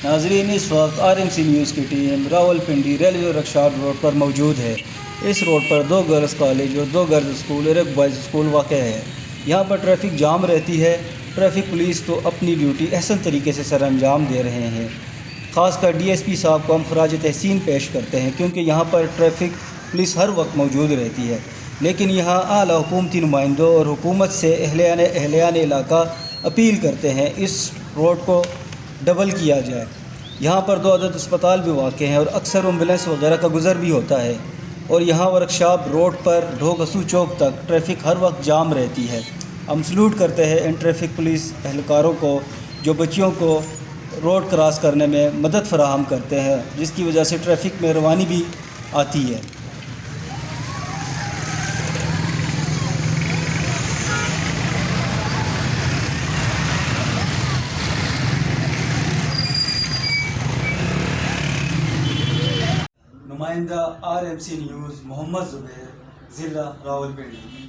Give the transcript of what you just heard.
ناظرین، اس وقت RMC news کی ٹیم راولپنڈی ریلوے رکشاد روڈ پر موجود ہے۔ اس روڈ پر 2 گرلز کالج اور 2 گرلز اسکول اور 1 بوائز اسکول واقع ہے۔ یہاں پر ٹریفک جام رہتی ہے۔ ٹریفک پولیس تو اپنی ڈیوٹی احسن طریقے سے سر انجام دے رہے ہیں۔ خاص کر DSP صاحب کو ہم خراج تحسین پیش کرتے ہیں، کیونکہ یہاں پر ٹریفک پولیس ہر وقت موجود رہتی ہے۔ لیکن یہاں اعلیٰ حکومتی نمائندوں اور حکومت سے اہلیان علاقہ اپیل کرتے ہیں اس روڈ کو ڈبل کیا جائے۔ یہاں پر 2 عدد اسپتال بھی واقع ہیں اور اکثر ایمبولینس وغیرہ کا گزر بھی ہوتا ہے، اور یہاں ورکشاپ روڈ پر ڈھوگسو چوک تک ٹریفک ہر وقت جام رہتی ہے۔ ہم سلوٹ کرتے ہیں ان ٹریفک پولیس اہلکاروں کو جو بچیوں کو روڈ کراس کرنے میں مدد فراہم کرتے ہیں، جس کی وجہ سے ٹریفک میں روانی بھی آتی ہے۔ نمائندہ RMC نیوز محمد زبیر، ضلع راولپنڈی۔